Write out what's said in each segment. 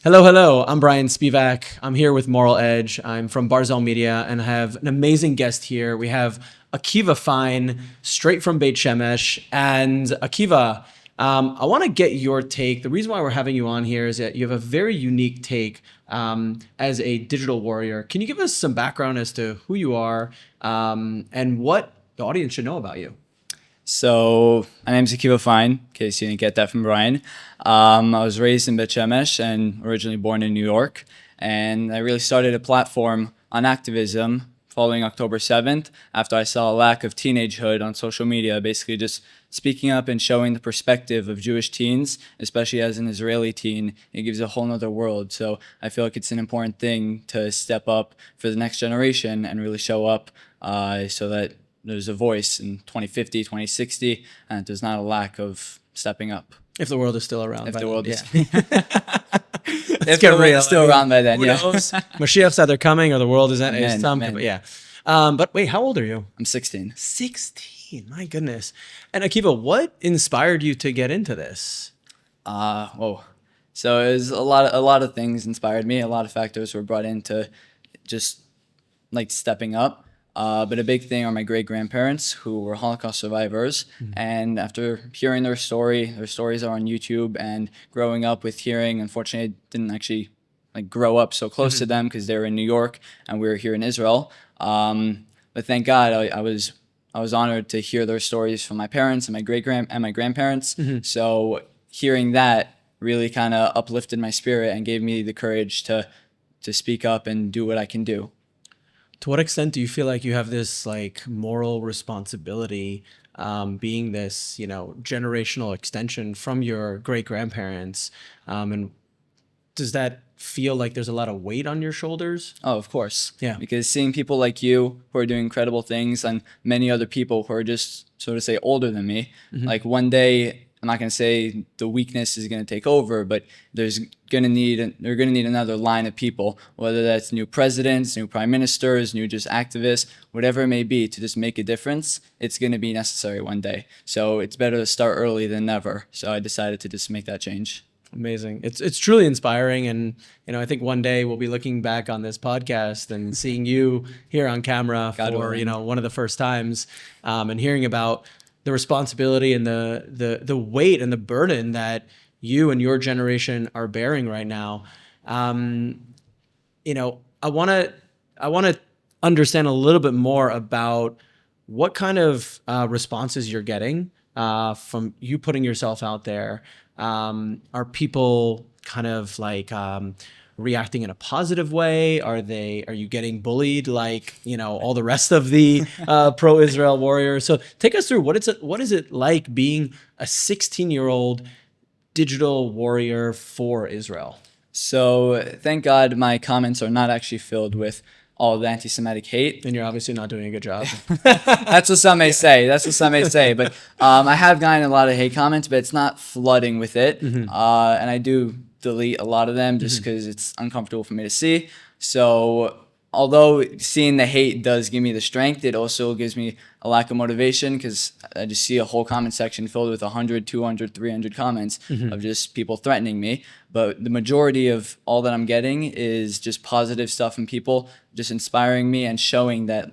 Hello, hello. I'm Brian Spivak. I'm here with Moral Edge. I'm from Barzel Media and I have an amazing guest here. We have Akiva Fein, straight from Beit Shemesh. And Akiva, I want to get your take. The reason why we're having you on here is that you have a very unique take as a digital warrior. Can you give us some background as to who you are and what the audience should know about you? So my name's Akiva Fein, in case you didn't get that from Brian. I was raised in Beit Shemesh and originally born in New York. And I really started a platform on activism following October 7th after I saw a lack of teenagehood on social media, basically just speaking up and showing the perspective of Jewish teens, especially as an Israeli teen. It gives a whole nother world. So I feel like it's an important thing to step up for the next generation and really show up so that there's a voice in 2050, 2060, and there's not a lack of stepping up. If the world is still around. If the world is If the world is still around by then, who knows? Mashiach's either coming or the world is at Amen. yeah. But wait, how old are you? I'm 16. 16. My goodness. And Akiva, what inspired you to get into this? So it was a lot of things inspired me. A lot of factors were brought into just like stepping up. But a big thing are my great-grandparents who were Holocaust survivors. Mm-hmm. And after hearing their stories are on YouTube, and growing up with hearing, unfortunately, I didn't actually grow up so close to them because they were in New York and we were here in Israel. But thank God I was honored to hear their stories from my parents and my grandparents. Mm-hmm. So hearing that really kind of uplifted my spirit and gave me the courage to speak up and do what I can do. To what extent do you feel like you have this moral responsibility, being this, generational extension from your great grandparents? And does that feel like there's a lot of weight on your shoulders? Oh, of course. Yeah. Because seeing people like you who are doing incredible things and many other people who are just, so to say, older than me, mm-hmm. like one day, I'm not going to say the weakness is going to take over, but they're going to need another line of people, whether that's new presidents, new prime ministers, new just activists, whatever it may be, to just make a difference. It's going to be necessary one day. So it's better to start early than never. So I decided to just make that change. Amazing. It's truly inspiring. And, I think one day we'll be looking back on this podcast and seeing you here on camera for, one of the first times, and hearing about the responsibility and the weight and the burden that you and your generation are bearing right now. I want to understand a little bit more about what kind of responses you're getting from you putting yourself out there. Are people kind of reacting in a positive way? Are you getting bullied all the rest of the pro-Israel warriors? So take us through what is it like being a 16-year-old digital warrior for Israel? So thank God my comments are not actually filled with all the anti-Semitic hate. Then you're obviously not doing a good job. That's what some may say. But I have gotten a lot of hate comments, but it's not flooding with it. Mm-hmm. And I do delete a lot of them just because it's uncomfortable for me to see. So although seeing the hate does give me the strength, it also gives me a lack of motivation because I just see a whole comment section filled with 100, 200, 300 comments of just people threatening me. But the majority of all that I'm getting is just positive stuff from people just inspiring me and showing that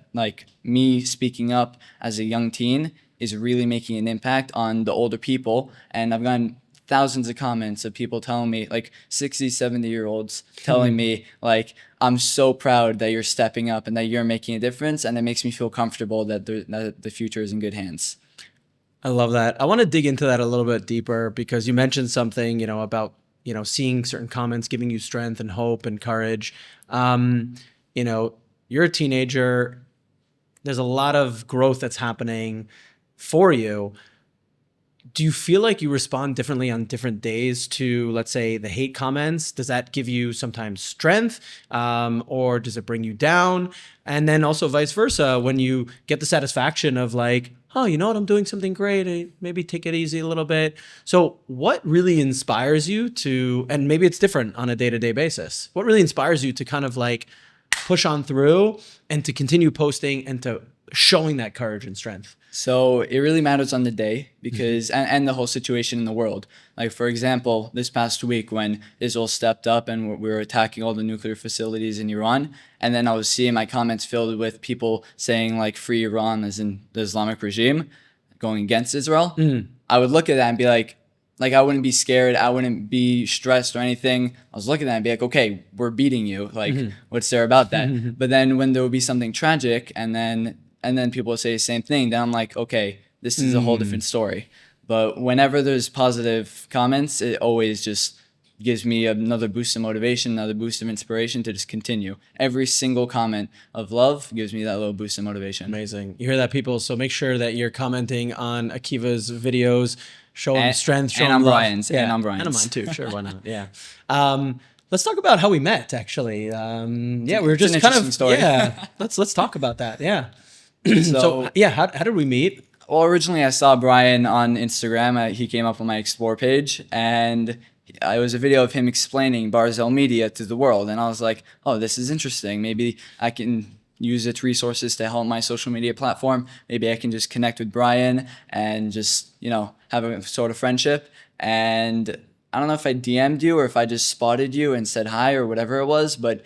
me speaking up as a young teen is really making an impact on the older people. And I've gotten thousands of comments of people telling me, 60, 70-year-olds telling me, I'm so proud that you're stepping up and that you're making a difference. And it makes me feel comfortable that the future is in good hands. I love that. I want to dig into that a little bit deeper because you mentioned something, about, seeing certain comments giving you strength and hope and courage. You're a teenager. There's a lot of growth that's happening for you. Do you feel like you respond differently on different days to, let's say, the hate comments? Does that give you sometimes strength, or does it bring you down? And then also vice versa, when you get the satisfaction of oh, you know what, I'm doing something great, maybe take it easy a little bit. So what really inspires you to, and maybe it's different on a day-to-day basis, what really inspires you to kind of push on through and to continue posting and to showing that courage and strength? So it really matters on the day because, and the whole situation in the world. Like, for example, this past week when Israel stepped up and we were attacking all the nuclear facilities in Iran, and then I was seeing my comments filled with people saying like free Iran as in the Islamic regime going against Israel. I would look at that and be like I wouldn't be scared. I wouldn't be stressed or anything. I was looking at that and be like, okay, we're beating you. Like, what's there about that? But then when there would be something tragic and then people would say the same thing, then I'm like, okay, this is a whole different story. But whenever there's positive comments, it always just gives me another boost of motivation, another boost of inspiration to just continue. Every single comment of love gives me that little boost of motivation. Amazing. You hear that, people? So make sure that you're commenting on Akiva's videos, showing strength, showing and love. Brian's, Yeah. and on Brian's. And on mine too. Sure, why not? Yeah. Let's talk about how we met, actually. Yeah, we were just an kind interesting of story. Yeah. Let's talk about that. Yeah. So yeah, how did we meet? Well, originally I saw Brian on Instagram. He came up on my Explore page, and it was a video of him explaining Barzel Media to the world. And I was like, oh, this is interesting. Maybe I can use its resources to help my social media platform. Maybe I can just connect with Brian and just, have a sort of friendship. And I don't know if I DM'd you or if I just spotted you and said hi or whatever it was, but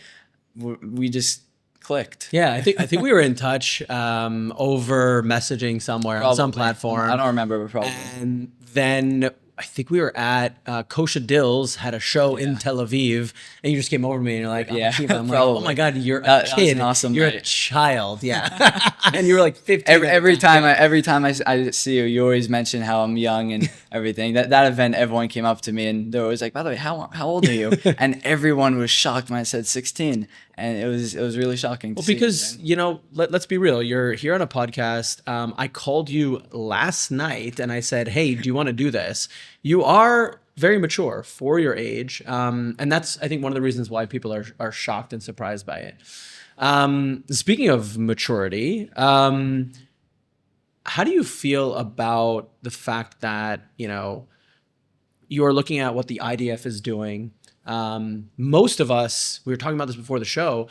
we just clicked. Yeah, I think we were in touch over messaging somewhere on some platform. I don't remember, but probably. And then I think we were at Kosha Dill's had a show in Tel Aviv, and you just came over to me and you're like, oh, Akiva. I'm like, oh my God, you're a kid. That was an awesome You're night. a child. Yeah. And you were like 15. Every time I see you, you always mention how I'm young and everything. That event, everyone came up to me and they were always like, by the way, how old are you? And everyone was shocked when I said 16. And it was really shocking to see. Because, let's be real. You're here on a podcast. I called you last night and I said, hey, do you want to do this? You are very mature for your age. And that's, I think, one of the reasons why people are shocked and surprised by it. Speaking of maturity, how do you feel about the fact that, you are looking at what the IDF is doing? Most of us, we were talking about this before the show,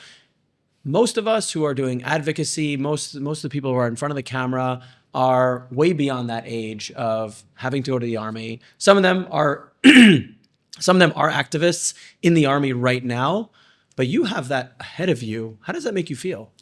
most of us who are doing advocacy, most of the people who are in front of the camera are way beyond that age of having to go to the army. Some of them are activists in the army right now, but you have that ahead of you. How does that make you feel?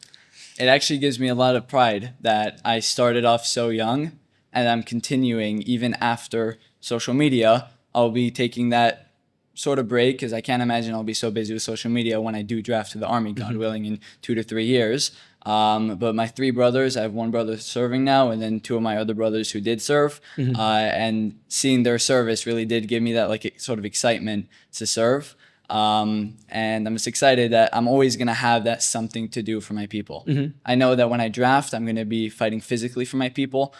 It actually gives me a lot of pride that I started off so young and I'm continuing even after social media. I'll be taking that sort of break because I can't imagine I'll be so busy with social media when I do draft to the army, God willing, in 2 to 3 years. But my 3 brothers, I have 1 brother serving now, and then 2 of my other brothers who did serve. And seeing their service really did give me that sort of excitement to serve. And I'm just excited that I'm always going to have that something to do for my people. I know that when I draft, I'm going to be fighting physically for my people,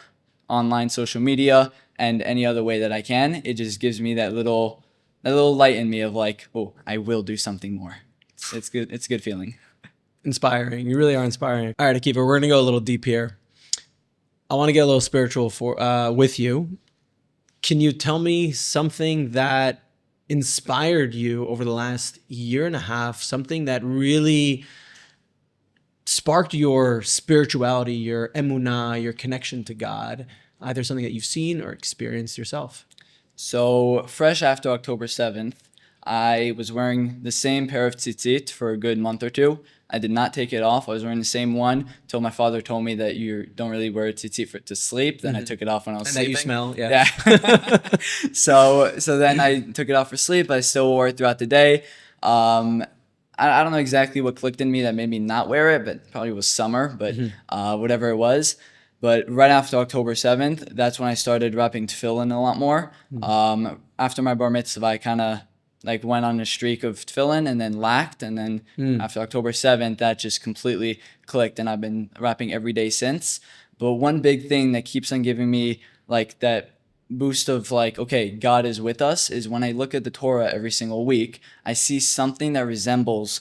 online, social media, and any other way that I can. It just gives me that little light in me of like, oh, I will do something more. It's good. It's a good feeling. Inspiring. You really are inspiring. All right, Akiva, we're going to go a little deep here. I want to get a little spiritual with you. Can you tell me something that inspired you over the last year and a half, something that really sparked your spirituality, your emunah, your connection to God, either something that you've seen or experienced yourself? So fresh after October 7th, I was wearing the same pair of tzitzit for a good month or 2. I did not take it off. I was wearing the same one until my father told me that you don't really wear a tzitzit to sleep. Then I took it off when I was sleeping. And that you smell, yeah. So then I took it off for sleep. I still wore it throughout the day. I don't know exactly what clicked in me that made me not wear it, but probably was summer, but whatever it was. But right after October 7th, that's when I started wrapping tefillin a lot more. After my bar mitzvah, I kind of went on a streak of tefillin and then lacked. And then after October 7th, that just completely clicked. And I've been wrapping every day since. But one big thing that keeps on giving me that boost of okay, God is with us is when I look at the Torah every single week, I see something that resembles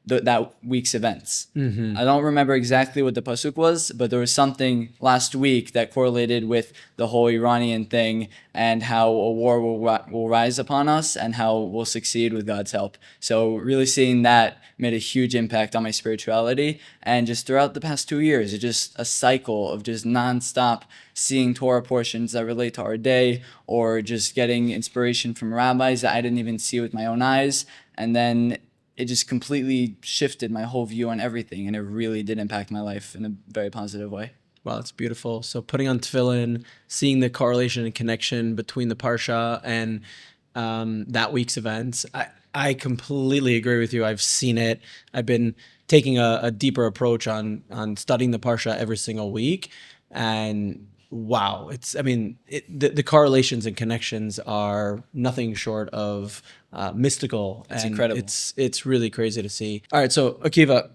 that week's events. Mm-hmm. I don't remember exactly what the pasuk was, but there was something last week that correlated with the whole Iranian thing and how a war will rise upon us and how we'll succeed with God's help. So really seeing that made a huge impact on my spirituality. And just throughout the past 2 years, it's just a cycle of just nonstop seeing Torah portions that relate to our day, or just getting inspiration from rabbis that I didn't even see with my own eyes. And then it just completely shifted my whole view on everything, and it really did impact my life in a very positive way. Wow, that's beautiful. So putting on tefillin, seeing the correlation and connection between the parsha and that week's events, I completely agree with you. I've seen it. I've been taking a deeper approach on studying the parsha every single week, and wow, the correlations and connections are nothing short of mystical. It's and incredible. It's really crazy to see. All right, so Akiva,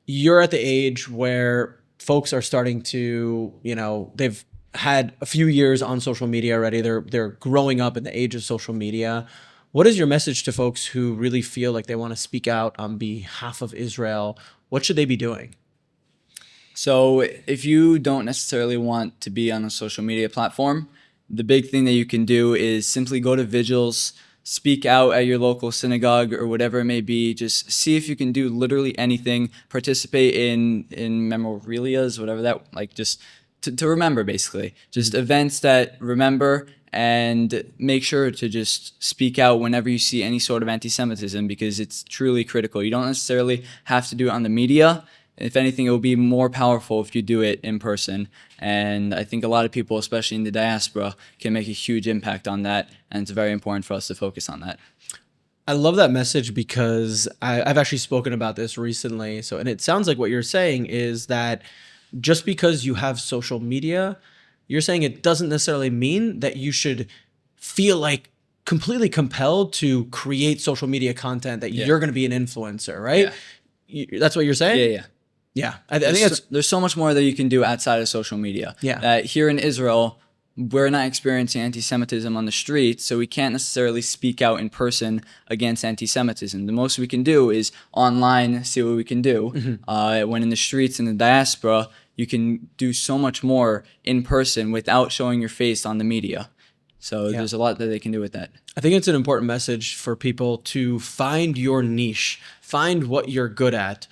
you're at the age where folks are starting to, they've had a few years on social media already. They're growing up in the age of social media. What is your message to folks who really feel like they want to speak out on behalf of Israel? What should they be doing? So if you don't necessarily want to be on a social media platform, the big thing that you can do is simply go to vigils, speak out at your local synagogue or whatever it may be. Just see if you can do literally anything. Participate in memorialias, whatever that, like, just to remember, basically. Just events that remember, and make sure to just speak out whenever you see any sort of anti-Semitism, because it's truly critical. You don't necessarily have to do it on the media. If anything, it will be more powerful if you do it in person. And I think a lot of people, especially in the diaspora, can make a huge impact on that. And it's very important for us to focus on that. I love that message because I've actually spoken about this recently. And it sounds like what you're saying is that just because you have social media, you're saying it doesn't necessarily mean that you should feel like completely compelled to create social media content that you're going to be an influencer, right? Yeah. That's what you're saying? Yeah. Yeah, I think there's so much more that you can do outside of social media. Yeah. Here in Israel, we're not experiencing anti-Semitism on the street, so we can't necessarily speak out in person against anti-Semitism. The most we can do is online, see what we can do. Mm-hmm. When in the streets, in the diaspora, you can do so much more in person without showing your face on the media. So there's a lot that they can do with that. I think it's an important message for people to find your niche, find what you're good at.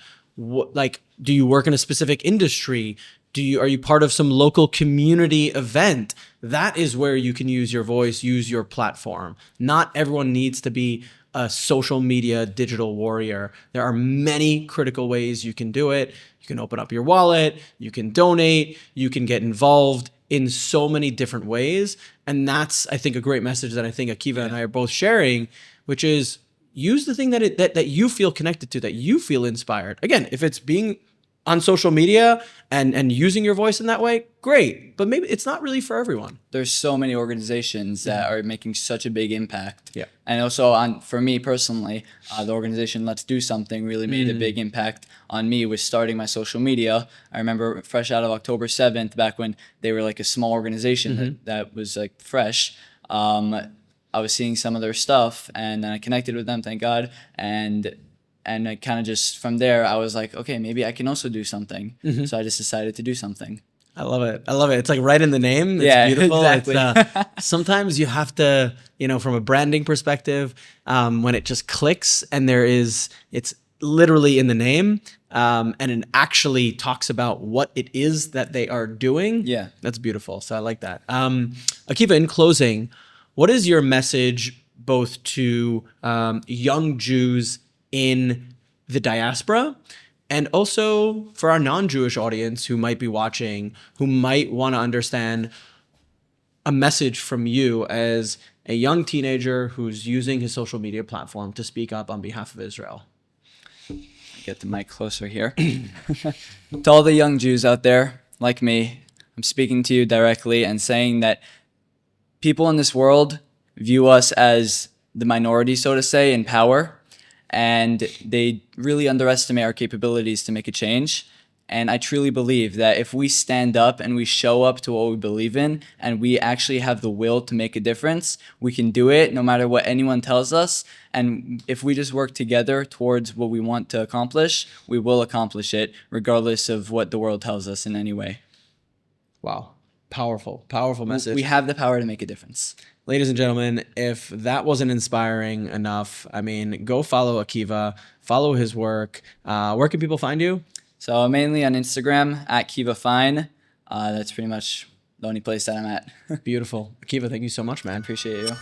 Do you work in a specific industry? Are you part of some local community event? That is where you can use your voice, use your platform. Not everyone needs to be a social media digital warrior. There are many critical ways you can do it. You can open up your wallet, you can donate, you can get involved in so many different ways. And that's, I think, a great message that I think Akiva and I are both sharing, which is use the thing that you feel connected to, that you feel inspired. Again, if it's being on social media and using your voice in that way, great. But maybe it's not really for everyone. There's so many organizations that are making such a big impact. Yeah. And also for me personally, the organization Let's Do Something really made a big impact on me with starting my social media. I remember fresh out of October 7th, back when they were like a small organization that was like fresh. I was seeing some of their stuff, and then I connected with them, thank God. And I kind of just, from there, I was like, okay, maybe I can also do something. So I just decided to do something. I love it. It's like right in the name. It's beautiful. Exactly. Sometimes you have to, from a branding perspective, when it just clicks and it's literally in the name, and it actually talks about what it is that they are doing. Yeah. That's beautiful. So I like that. Akiva, in closing, what is your message both to young Jews in the diaspora, and also for our non-Jewish audience who might be watching, who might want to understand a message from you as a young teenager who's using his social media platform to speak up on behalf of Israel? Get the mic closer here. To all the young Jews out there, like me, I'm speaking to you directly and saying that people in this world view us as the minority, so to say, in power. And they really underestimate our capabilities to make a change. And I truly believe that if we stand up and we show up to what we believe in, and we actually have the will to make a difference, we can do it no matter what anyone tells us. And if we just work together towards what we want to accomplish, we will accomplish it regardless of what the world tells us in any way. Wow. Powerful, powerful message. We have the power to make a difference. Ladies and gentlemen, if that wasn't inspiring enough, I mean, go follow Akiva, follow his work. Where can people find you? So mainly on Instagram, @Fein. That's pretty much the only place that I'm at. Beautiful. Akiva, thank you so much, man. Appreciate you.